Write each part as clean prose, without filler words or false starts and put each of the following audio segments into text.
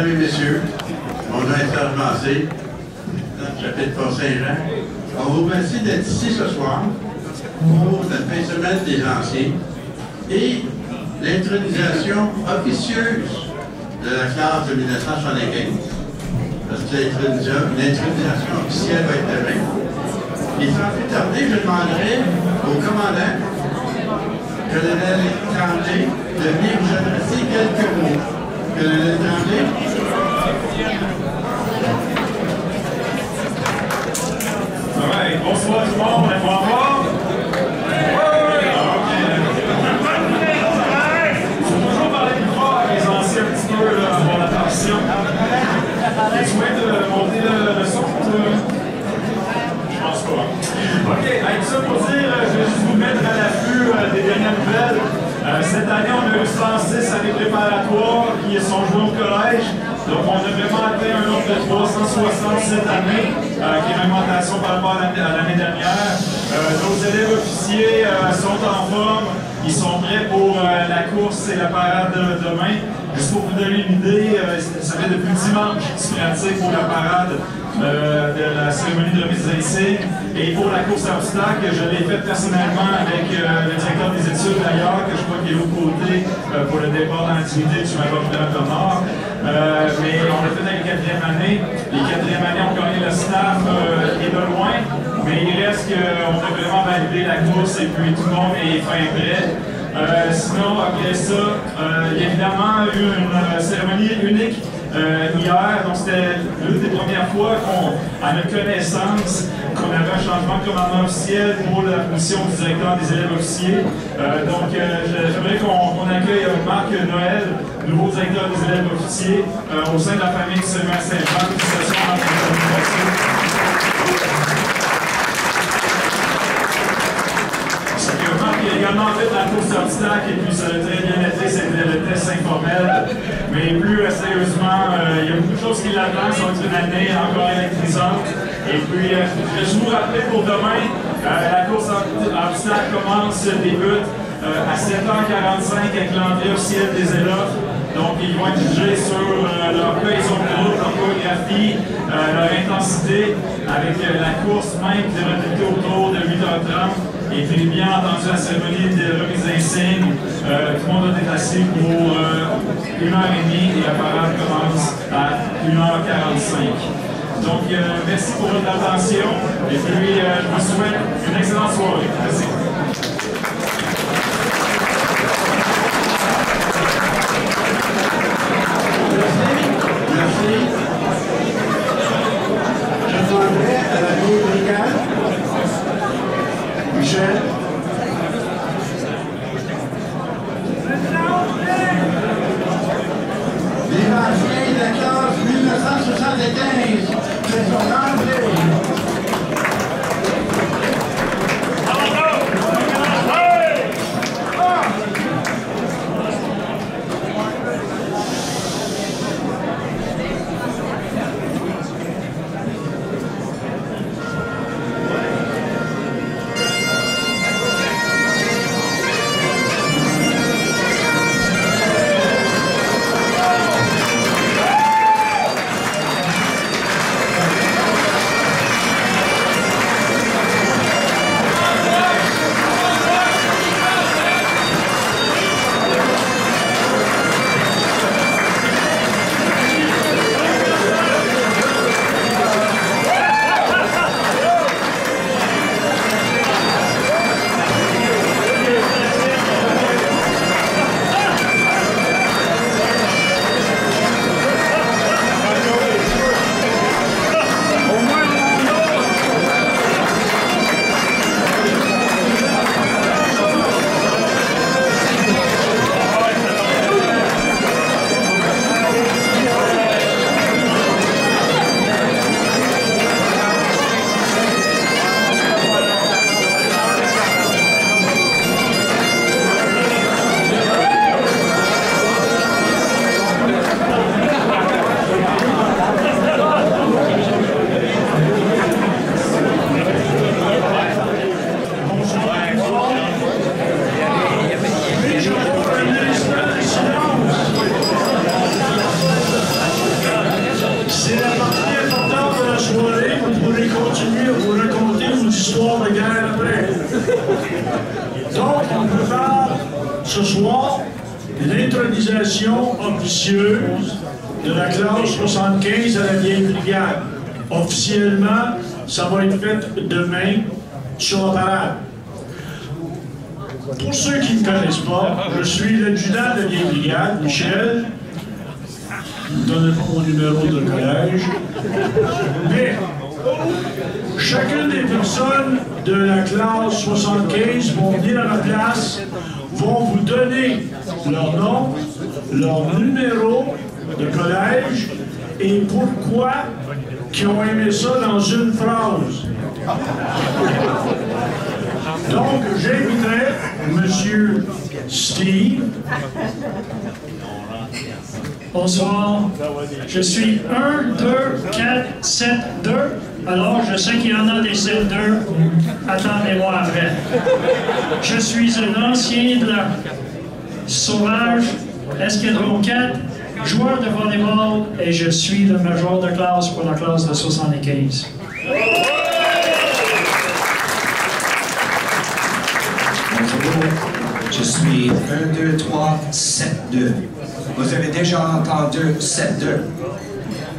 Mesdames et messieurs, mon nom est Serge Massé, chapitre Port-Saint-Jean. On vous remercie d'être ici ce soir pour la fin de semaine des Anciens et l'intronisation officieuse de la classe de 1975. Parce que l'intronisation officielle va être demain. Et sans plus tarder, je demanderai au commandant, colonel Tremblay, de venir vous adresser quelques mots. Colonel Tremblay. Alright, bonsoir tout le monde, on va voir. Il faut toujours parler plus fort avec les anciens un petit peu, là, avoir l'attention. Tu viens de monter le son? Je pense pas. Ok, avec ça pour dire, je vais juste vous mettre à l'affût des dernières nouvelles. Cette année, on a eu 106 années préparatoires qui sont jouées au collège. Donc, on a vraiment atteint un nombre de 360 cette année, qui est une augmentation par rapport à l'année dernière. Nos élèves officiers sont en forme. Ils sont prêts pour la course et la parade de demain. Juste pour vous donner une idée, ça fait depuis dimanche qu'ils pratiquent pour la parade de la cérémonie de remise des insignes. Et pour la course à obstacles, je l'ai faite personnellement avec le directeur des études d'ailleurs, que je crois qu'il est au côté pour le départ dans l'activité du Maroc de Nord. Mais on l'a fait avec les 4e années. Les 4e années ont gagné le staff et de loin. Mais il reste qu'on a vraiment validé la course et puis tout le monde est fin prêt. Sinon, après ça, il y a évidemment eu une cérémonie unique hier. Donc, c'était l'une des premières fois à notre connaissance qu'on avait un changement de commandement officiel pour la position du directeur des élèves officiers. Donc, j'aimerais qu'on accueille Marc Noël, nouveau directeur des élèves officiers, au sein de la famille de Saint-Jean. Il a également fait la course d'obstacles et puis ça a très bien été, c'était le test informel. Mais plus sérieusement, il y a beaucoup de choses qui l'attendent, ça va être une année encore électrisante. Et puis, je vous rappelle pour demain, la course d'obstacles débute à 7h45 avec l'entrée officielle des élèves. Donc, ils vont être jugés sur leur cohésion de groupe, leur chorégraphie, leur intensité, avec la course même qui devrait être autour de 8h30. Et puis, bien entendu, la cérémonie de remise d'insignes, tout le monde doit être assis pour 1h30 et la parade commence à 1h45. Donc, merci pour votre attention et puis je vous souhaite une excellente soirée. Merci. Merci. Je demanderai à la vieille brigade, Michel. Les anciens de la classe 1975, c'est son entrée. Ce soir, l'intronisation officieuse de la classe 75 à la vieille brigade. Officiellement, ça va être fait demain sur la parade. Pour ceux qui ne connaissent pas, je suis l'adjudant de la vieille brigade, Michel. Je ne donne pas mon numéro de collège. Mais chacune des personnes de la classe 75 vont venir à ma place, vont vous donner leur nom, leur numéro de collège et pourquoi qu'ils ont aimé ça dans une phrase. Donc, j'inviterai M. Steve. Bonsoir. Je suis 1, 2, 4, 7, 2. Alors, je sais qu'il y en a des 7, 2. Attendez-moi après. Je suis un ancien de la Sauvage, Escadron 4, joueur de volleyball, et je suis le major de classe pour la classe de 75. Bonjour, je suis 1, 2, 3, 7, 2. Vous avez déjà entendu 7, 2.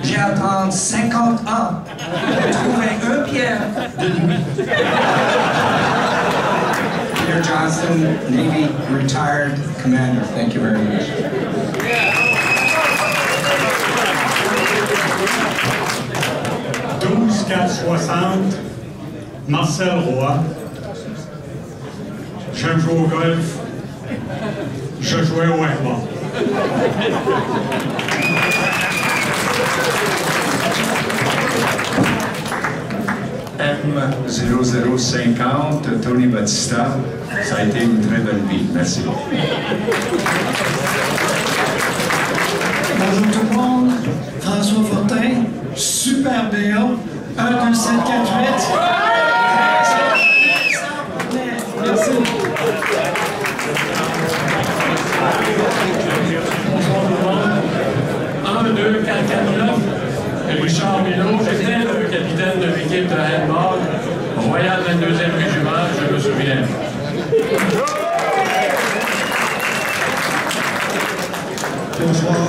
J'ai attendu 50 ans pour trouver un pierre de nuit. Peter Johnson, Navy retired commander. Thank you very much. « 12-4-60, Marcel Roy. Je joue au golf. Je jouais au handball. M0050, Tony Battista. Ça a été une très belle vie. Merci. Bonjour tout le monde. François Fortin, super BA, 1, 2, 7, 4, 8. Merci. Bonsoir tout le monde. 1, 2, 4, 4, 9. Richard Milot, j'étais le capitaine de l'équipe de handball Royal 22e Régiment, je me souviens. Bonsoir.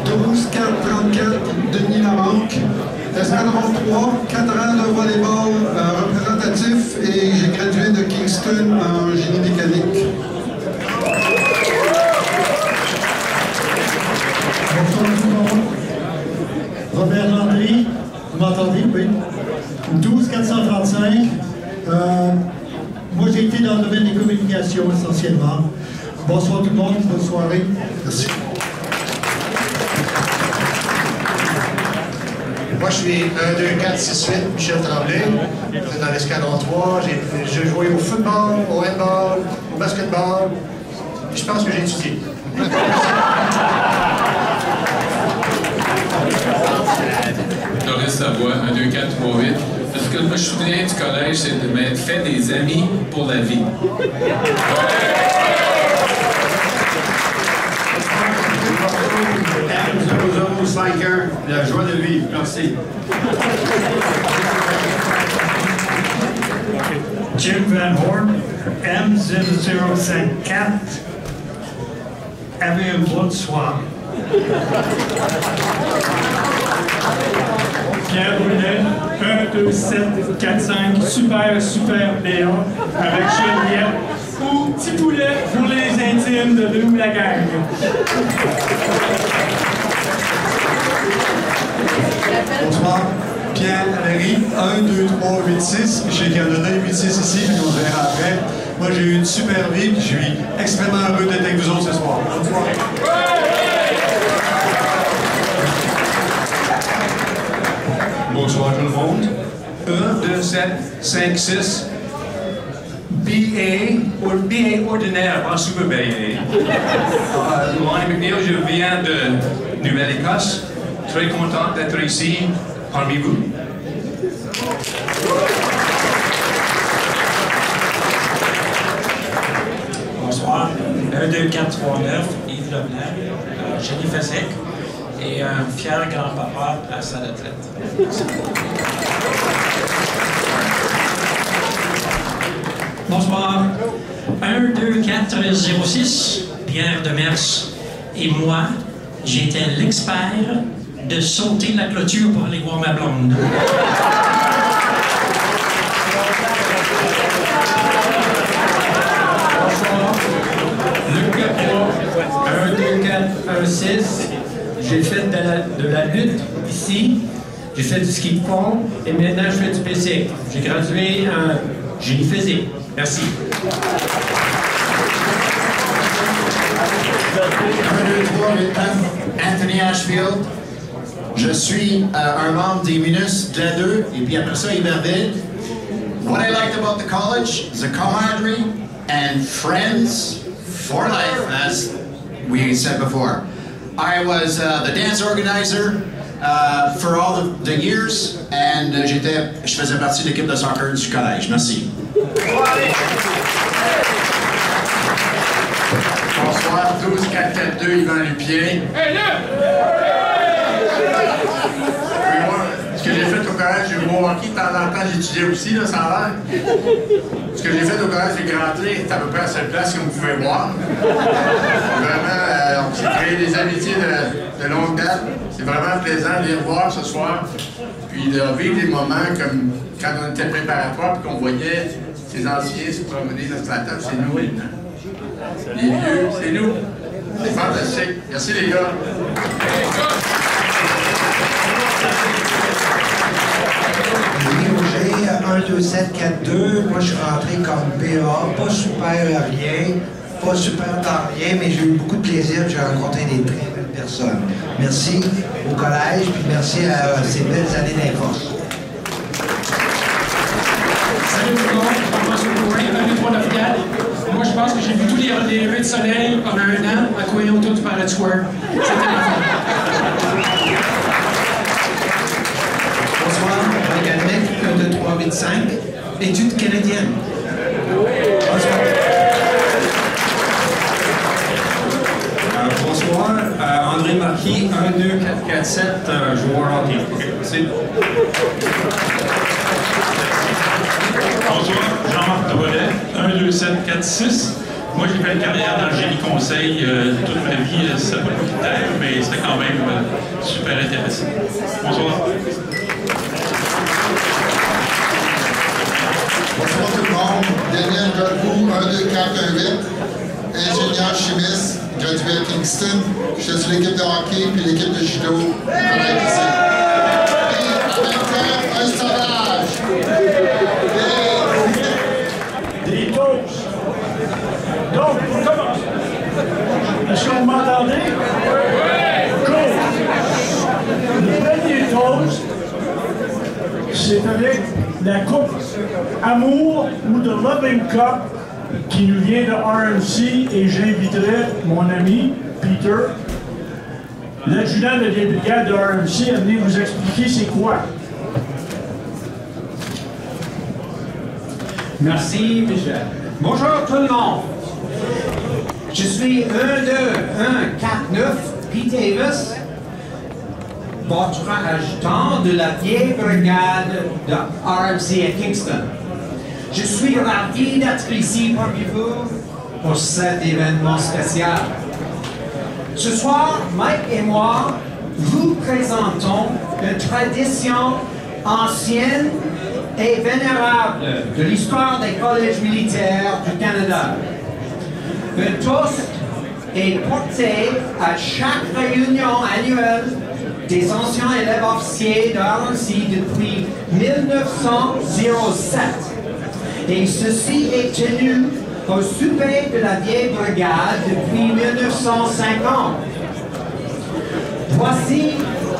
12-4-34, Denis Lamanque. Escadron 3, 4 ans de volleyball représentatif et j'ai gradué de Kingston en génie mécanique. Bonsoir tout le monde. Robert Landry, vous m'entendez? Oui. 12-435. Moi, j'ai été dans le domaine des communications essentiellement. Bonsoir tout le monde, bonne soirée. Merci. Moi, je suis 1, 2, 4, 6, 8, Michel Tremblay. J'étais dans l'escadron 3. J'ai joué au football, au handball, au basketball. Je pense que j'ai étudié. Doris Savoie, 1, 2, 4, 3, 8. Ce que je me souviens du collège, c'est de m'être fait des amis pour la vie. 0051, la joie de vivre. Merci. Jim Van Horn, M0054. Avez une bonne soirée. Pierre Brunet, 1, 2, 7, 4, 5, super BA, avec Geneviève, ou Petit Poulet pour les intimes de nous la gang. Bonsoir. Pierre Larry, 1, 2, 3, 8, 6. J'ai Canada 8, 6 ici, puis on verra après. Moi, j'ai eu une super vie, puis je suis extrêmement heureux d'être avec vous autres ce soir. Bonne soirée. Bonsoir tout le monde. 1, 2, 7, 5, 6. BA ordinaire, pas super BA. Lonnie McNeil, je viens de Nouvelle-Écosse. Très content d'être ici parmi vous. Bonsoir. 1, 2, 4, 3, 9, Yves Leblanc, Jenny Fessec et un fier grand-papa à sa retraite. Merci. Bonsoir. 12406, Pierre Demers. Et moi, j'étais l'expert de sauter la clôture pour aller voir ma blonde. Luc Capra, 12416. J'ai fait de la lutte ici. J'ai fait du ski de fond et maintenant je fais du bicycle. J'ai gradué en génie physique. Merci. 1, 2, 3, 8, 9. Anthony Ashfield. Je suis un membre des Minus de la 2 et puis après ça, Iberville. What I liked about the college is the camaraderie and friends for life, as we said before. I was the dance organizer for all the years and je faisais partie de l'équipe de soccer du collège. Merci. Bonsoir, 12-4-4-2, Yvan Lupien. Ce que j'ai fait au collège, j'ai joué au hockey, de temps en temps, j'étudiais aussi, là, ça a l'air. Ce que j'ai fait au collège du Grand Tré, c'est à peu près à la seule place que vous pouvez voir. Vraiment, on s'est créé des amitiés de longue date. C'est vraiment plaisant de les revoir ce soir. Puis de vivre des moments comme quand on était préparatoire et qu'on voyait ces anciens se promener dans la table, c'est nous maintenant. Les vieux, c'est nous. C'est fantastique. Merci les gars. Oui, Roger, 12742. Moi, je suis rentré comme PA, pas super à rien, pas super dans rien, mais j'ai eu beaucoup de plaisir. J'ai rencontré des très belles personnes. Merci au collège, puis merci à ces belles années d'Inforce. Salut tout le monde, je pense que vous pouvez, 2394. Moi, je pense que j'ai vu tous les rayons de soleil pendant un an à courir autour du Palais Square. C'était ma fête. Bonsoir, académique 12385, études canadiennes. Bonsoir. Bonsoir, André Marquis, 12447, joueur hockey. Merci. Bonsoir, Jean-Marc Drolet, 12746. Moi, j'ai fait une carrière dans le génie conseil toute ma vie. Ça n'a pas beaucoup de terre, mais c'était quand même super intéressant. Bonsoir. Bonsoir tout le monde. Daniel Godbout, 12418, ingénieur chimiste, gradué à Kingston. J'étais sur l'équipe de hockey puis l'équipe de judo au collège ici. Et en même temps, un sauvage. Des toasts. Donc, on commence. Est-ce que vous m'entendez? Oui! Cool. Le premier toast, c'est avec la coupe Amour ou de Loving Cup qui nous vient de RMC et j'inviterai mon ami Peter, l'adjudant de des brigades de RMC, à venir vous expliquer c'est quoi. Merci, Michel. Bonjour tout le monde. Je suis 12149 Pete Davis, votre adjudant de la vieille brigade de RMC à Kingston. Je suis ravi d'être ici parmi vous pour cet événement spécial. Ce soir, Mike et moi vous présentons une tradition ancienne et vénérable de l'histoire des collèges militaires du Canada. Un toast est porté à chaque réunion annuelle des anciens élèves officiers de RMC depuis 1907. Et ceci est tenu au souper de la vieille brigade depuis 1950. Voici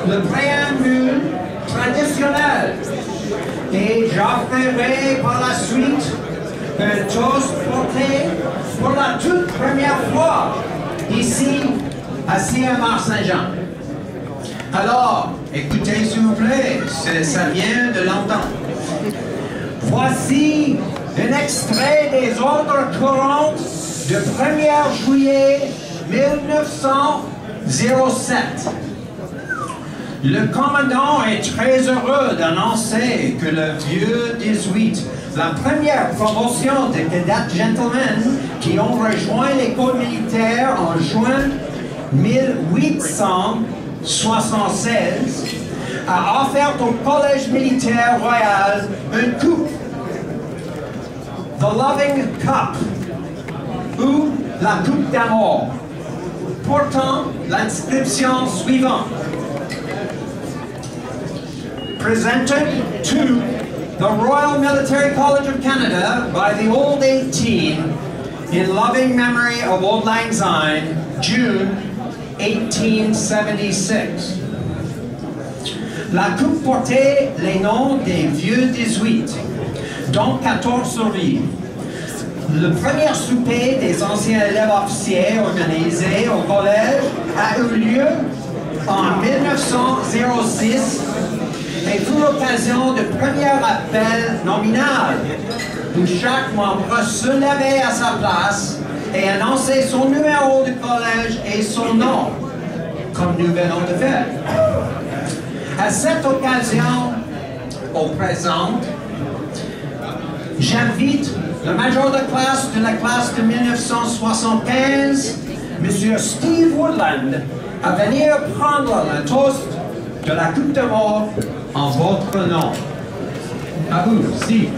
le préambule traditionnel. Et j'offrirai par la suite un toast porté pour la toute première fois ici à Saint-Jean. Alors, écoutez s'il vous plaît, ça vient de longtemps. Voici un extrait des ordres courants du 1er juillet 1907. Le commandant est très heureux d'annoncer que le vieux 18 la première promotion de cadets gentlemen qui ont rejoint l'école militaire en juin 1876 a offert au Collège militaire royal une coupe, The Loving Cup, ou la Coupe d'amour, portant l'inscription suivante. Presented to the Royal Military College of Canada by the Old 18 in loving memory of Old Lang Syne, June 1876. La coupe portait les noms des vieux 18, dont 14 survivent. Le premier souper des anciens élèves officiers organisé au collège a eu lieu en 1906 et fut l'occasion du premier appel nominal, où chaque membre se levait à sa place et annonçait son numéro de collège et son nom, comme nous venons de faire. À cette occasion, au présent, j'invite le major de classe de la classe de 1975, M. Steve Woodland, à venir prendre le toast de la Coupe d'amour en votre nom. À vous, Steve.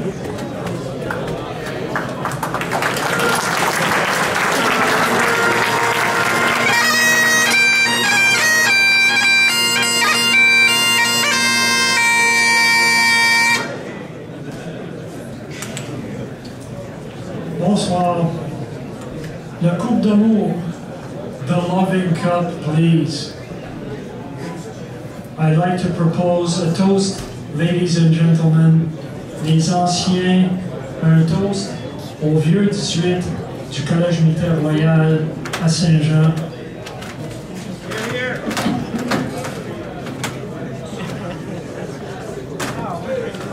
Bonsoir. La Coupe d'amour, the Loving Cup, please. I'd like to propose a toast, ladies and gentlemen, les anciens, un toast aux vieux 18 du Collège militaire royal à Saint-Jean.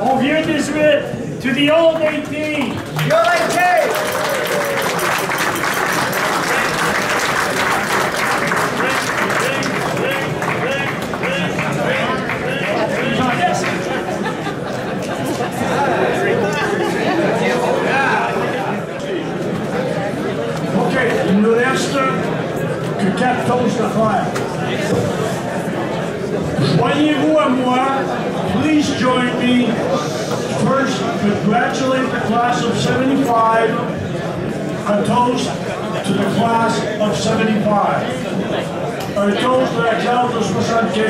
Aux vieux 18, to the old 18. Yo, 18! Il nous reste que 4 toasts à faire. Joignez-vous à moi. Please join me. First, congratulate the class of 75. A toast to the class of 75. Un toast de la classe de 75.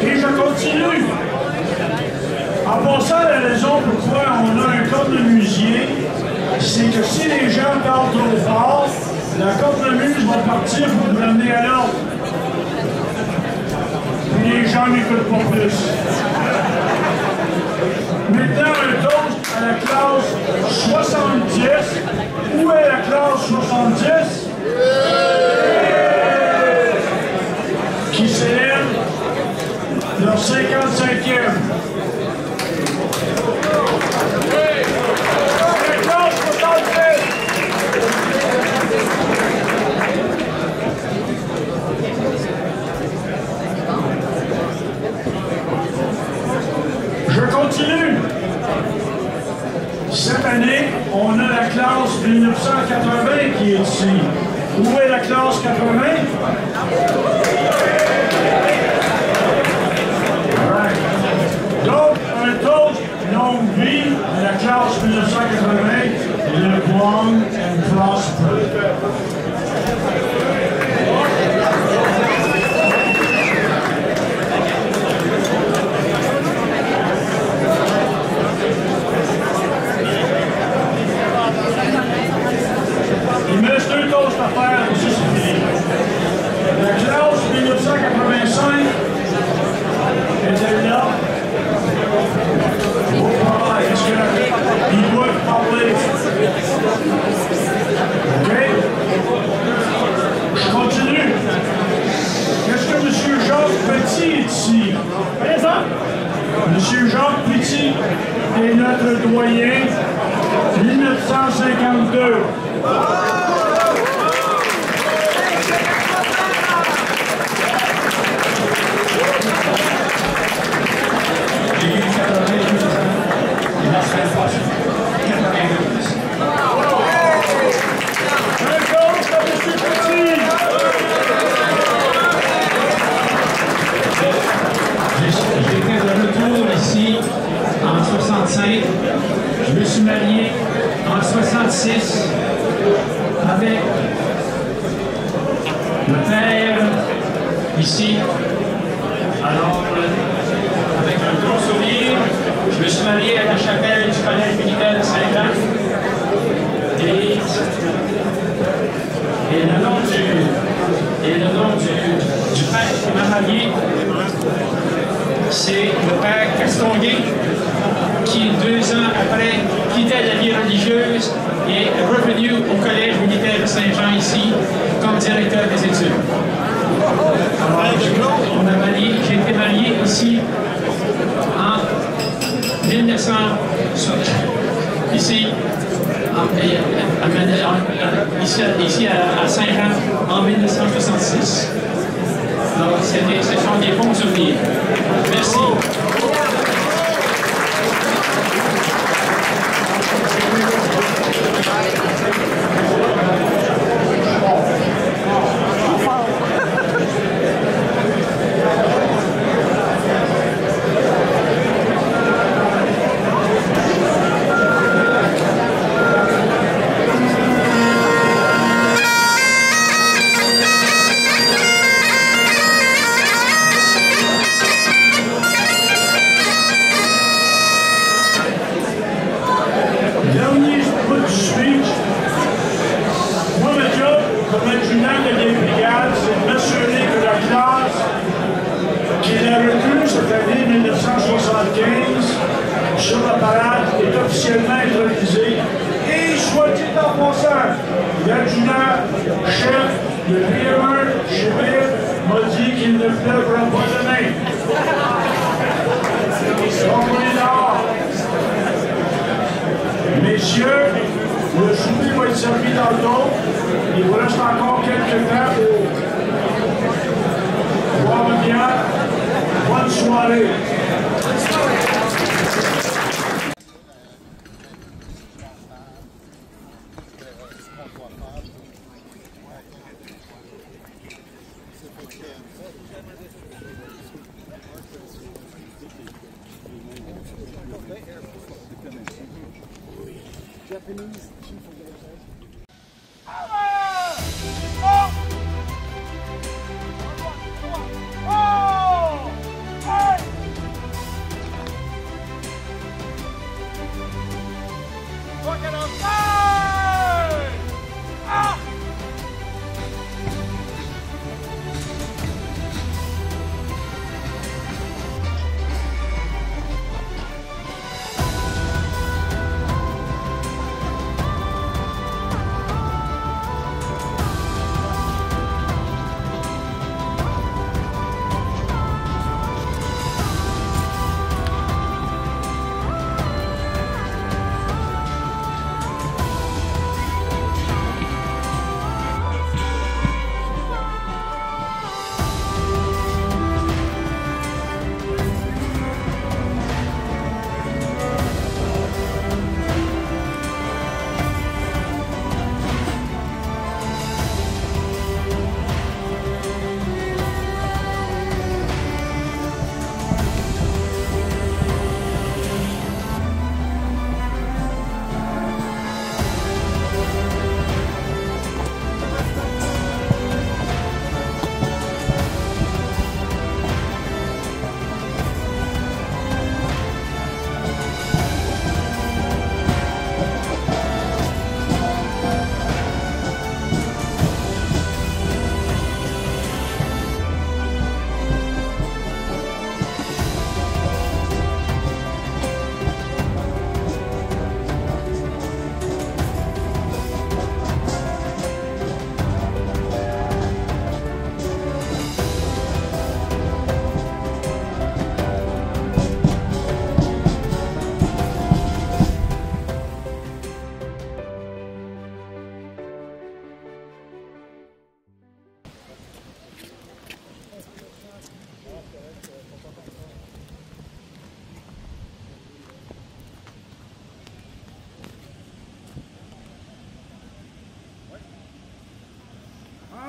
Et je continue. En passant, la raison pourquoi on a un cornemusier, c'est que si les gens parlent trop fort, la cornemuse va partir pour nous amener à l'ordre. Puis les gens n'écoutent pas plus. Maintenant, un toast à la classe 70. Où est la classe 70? Qui célèbre leur 55e. La classe 70! Je continue. Cette année, on a la classe 1980 qui est ici. Où est la classe 80? Right. Donc, un toast longue vie à la classe 1980, live long and prosper. Il me reste 2 toasts à faire, aussi c'est fini. La classe 1985 était là. Oh, est-ce qu'ils doivent parler? OK? Je continue. Est-ce que M. Jacques Petit est ici? Présent. M. Jacques Petit est notre doyen 52. J'ai eu 82 ans. Et la semaine prochaine, 92. J'étais de retour ici en 65. Je me suis marié en 66 avec le père ici. Alors, avec un gros sourire, je me suis marié à la chapelle du Collège militaire de Saint-Jean. Et le nom du père qui m'a marié, c'est le père Castonguay, qui 2 ans après quittait la vie religieuse et est revenu au Collège militaire de Saint-Jean ici comme directeur des études. Alors, j'ai été marié ici en 1900, ici à Saint-Jean en 1966. Alors, ce sont des bons souvenirs. Merci. Sur la parade est officiellement intronisé et soit dit en passant, l'adjudant-chef de PME Chébet m'a dit qu'il ne pleuvra pas demain. Messieurs, le souper va être servi dans le dos. Il vous reste encore quelques temps pour boire une bière. Bonne soirée. Japanese chief of the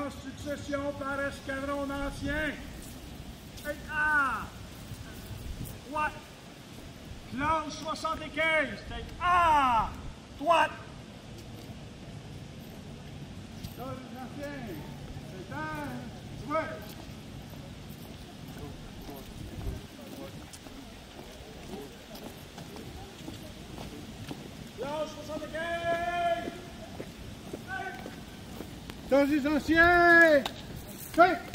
en succession par escadron ancien. Et A. Droite. Classe 75. Tête A. Droite. Classe ancien. Tête A. Droite. Classe 75. Classe anciens. Fait.